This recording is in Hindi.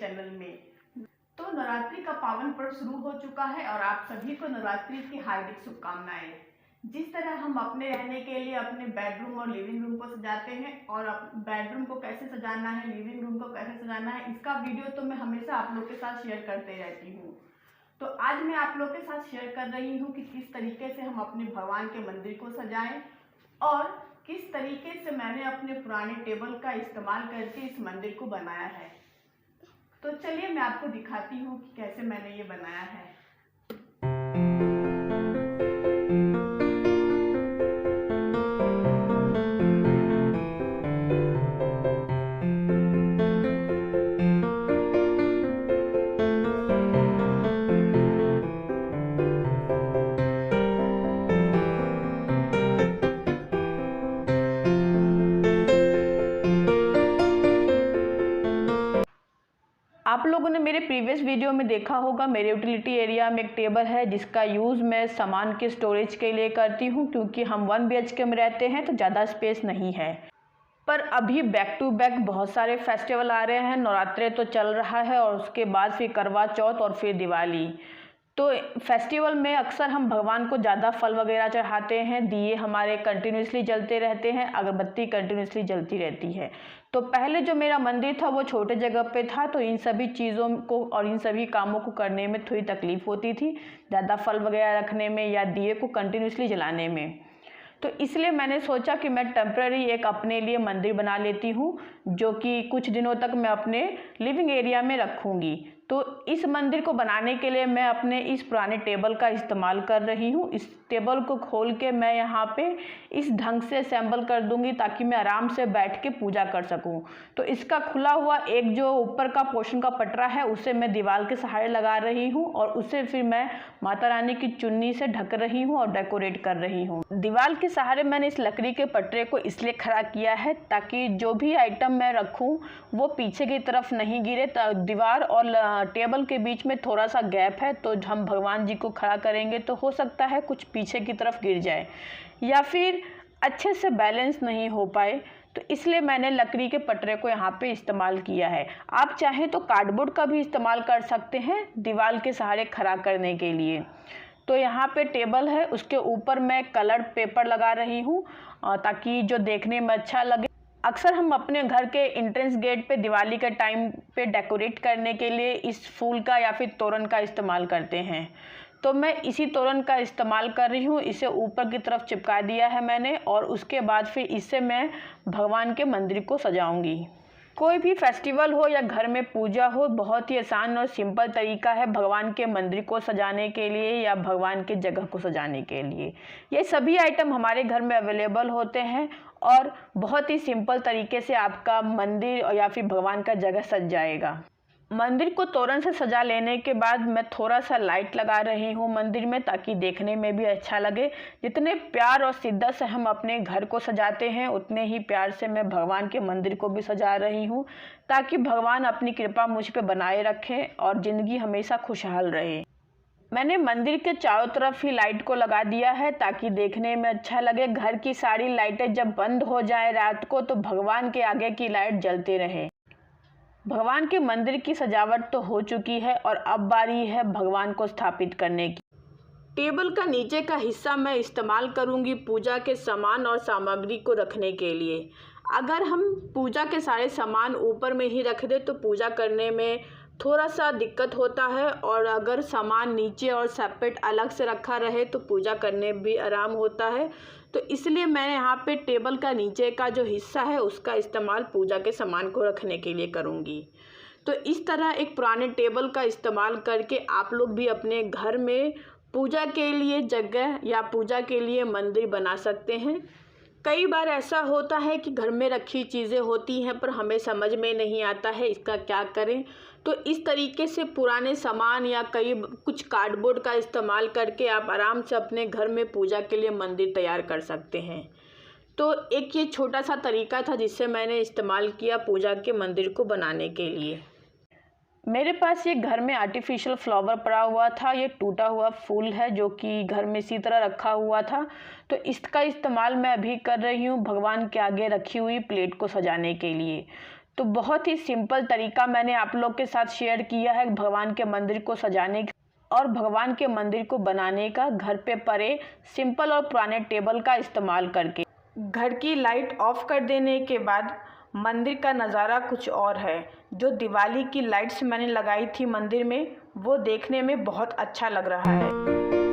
चैनल में। तो नवरात्रि का पावन पर्व शुरू हो चुका है और आप सभी को नवरात्रि की हार्दिक शुभकामनाएं। जिस तरह हम अपने रहने के लिए अपने बेडरूम और लिविंग रूम को सजाते हैं और बेडरूम को कैसे सजाना है, लिविंग रूम को कैसे सजाना है, इसका वीडियो तो मैं हमेशा आप लोग के साथ शेयर करते रहती हूँ। तो आज मैं आप लोग के साथ शेयर कर रही हूँ कि किस तरीके से हम अपने भगवान के मंदिर को सजाएं और किस तरीके से मैंने अपने पुराने टेबल का इस्तेमाल करके इस मंदिर को बनाया है। तो चलिए मैं आपको दिखाती हूँ कि कैसे मैंने ये बनाया है। आप लोगों ने मेरे प्रीवियस वीडियो में देखा होगा, मेरे यूटिलिटी एरिया में एक टेबल है जिसका यूज़ मैं सामान के स्टोरेज के लिए करती हूँ, क्योंकि हम 1 BHK में रहते हैं तो ज़्यादा स्पेस नहीं है। पर अभी बैक टू बैक बहुत सारे फेस्टिवल आ रहे हैं। नवरात्रे तो चल रहा है और उसके बाद फिर करवा चौथ और फिर दिवाली। तो फेस्टिवल में अक्सर हम भगवान को ज़्यादा फल वगैरह चढ़ाते हैं, दिए हमारे कंटिन्यूसली जलते रहते हैं, अगरबत्ती कंटिन्यूसली जलती रहती है। तो पहले जो मेरा मंदिर था वो छोटे जगह पे था, तो इन सभी चीज़ों को और इन सभी कामों को करने में थोड़ी तकलीफ़ होती थी, ज़्यादा फल वगैरह रखने में या दिए को कंटिन्यूसली जलाने में। तो इसलिए मैंने सोचा कि मैं टेम्पररी एक अपने लिए मंदिर बना लेती हूँ, जो कि कुछ दिनों तक मैं अपने लिविंग एरिया में रखूँगी। तो इस मंदिर को बनाने के लिए मैं अपने इस पुराने टेबल का इस्तेमाल कर रही हूँ। इस टेबल को खोल के मैं यहाँ पे इस ढंग से असेंबल कर दूँगी ताकि मैं आराम से बैठ के पूजा कर सकूँ। तो इसका खुला हुआ एक जो ऊपर का पोर्शन का पटरा है उसे मैं दीवार के सहारे लगा रही हूँ और उसे फिर मैं माता रानी की चुन्नी से ढक रही हूँ और डेकोरेट कर रही हूँ। दीवार के सहारे मैंने इस लकड़ी के पटरे को इसलिए खड़ा किया है ताकि जो भी आइटम मैं रखूँ वो पीछे की तरफ नहीं गिरे। दीवार और टेबल के बीच में थोड़ा सा गैप है, तो हम भगवान जी को खड़ा करेंगे तो हो सकता है कुछ पीछे की तरफ गिर जाए या फिर अच्छे से बैलेंस नहीं हो पाए। तो इसलिए मैंने लकड़ी के पटरे को यहाँ पे इस्तेमाल किया है। आप चाहें तो कार्डबोर्ड का भी इस्तेमाल कर सकते हैं दीवार के सहारे खड़ा करने के लिए। तो यहाँ पे टेबल है, उसके ऊपर मैं कलर्ड पेपर लगा रही हूँ ताकि जो देखने में अच्छा लगे। अक्सर हम अपने घर के एंट्रेंस गेट पे दिवाली के टाइम पे डेकोरेट करने के लिए इस फूल का या फिर तोरण का इस्तेमाल करते हैं। तो मैं इसी तोरण का इस्तेमाल कर रही हूँ। इसे ऊपर की तरफ चिपका दिया है मैंने और उसके बाद फिर इससे मैं भगवान के मंदिर को सजाऊंगी। कोई भी फेस्टिवल हो या घर में पूजा हो, बहुत ही आसान और सिंपल तरीका है भगवान के मंदिर को सजाने के लिए या भगवान के जगह को सजाने के लिए। ये सभी आइटम हमारे घर में अवेलेबल होते हैं और बहुत ही सिंपल तरीके से आपका मंदिर या फिर भगवान का जगह सज जाएगा। मंदिर को तोरण से सजा लेने के बाद मैं थोड़ा सा लाइट लगा रही हूँ मंदिर में ताकि देखने में भी अच्छा लगे। जितने प्यार और शिद्दत से हम अपने घर को सजाते हैं उतने ही प्यार से मैं भगवान के मंदिर को भी सजा रही हूँ ताकि भगवान अपनी कृपा मुझ पे बनाए रखें और ज़िंदगी हमेशा खुशहाल रहे। मैंने मंदिर के चारों तरफ ही लाइट को लगा दिया है ताकि देखने में अच्छा लगे। घर की सारी लाइटें जब बंद हो जाए रात को तो भगवान के आगे की लाइट जलती रहे। भगवान के मंदिर की सजावट तो हो चुकी है और अब बारी है भगवान को स्थापित करने की। टेबल का नीचे का हिस्सा मैं इस्तेमाल करूंगी पूजा के सामान और सामग्री को रखने के लिए। अगर हम पूजा के सारे सामान ऊपर में ही रख दें तो पूजा करने में थोड़ा सा दिक्कत होता है, और अगर सामान नीचे और सेपरेट अलग से रखा रहे तो पूजा करने भी आराम होता है। तो इसलिए मैंने यहाँ पे टेबल का नीचे का जो हिस्सा है उसका इस्तेमाल पूजा के सामान को रखने के लिए करूँगी। तो इस तरह एक पुराने टेबल का इस्तेमाल करके आप लोग भी अपने घर में पूजा के लिए जगह या पूजा के लिए मंदिर बना सकते हैं। कई बार ऐसा होता है कि घर में रखी चीज़ें होती हैं पर हमें समझ में नहीं आता है इसका क्या करें। तो इस तरीके से पुराने सामान या कुछ कार्डबोर्ड का इस्तेमाल करके आप आराम से अपने घर में पूजा के लिए मंदिर तैयार कर सकते हैं। तो एक ये छोटा सा तरीका था जिससे मैंने इस्तेमाल किया पूजा के मंदिर को बनाने के लिए। मेरे पास ये घर में आर्टिफिशियल फ्लावर पड़ा हुआ था, ये टूटा हुआ फूल है जो कि घर में इसी तरह रखा हुआ था। तो इसका इस्तेमाल मैं अभी कर रही हूँ भगवान के आगे रखी हुई प्लेट को सजाने के लिए। तो बहुत ही सिंपल तरीका मैंने आप लोग के साथ शेयर किया है भगवान के मंदिर को सजाने और भगवान के मंदिर को बनाने का, घर पे पड़े सिंपल और पुराने टेबल का इस्तेमाल करके। घर की लाइट ऑफ कर देने के बाद मंदिर का नज़ारा कुछ और है। जो दिवाली की लाइट्स मैंने लगाई थी मंदिर में, वो देखने में बहुत अच्छा लग रहा है।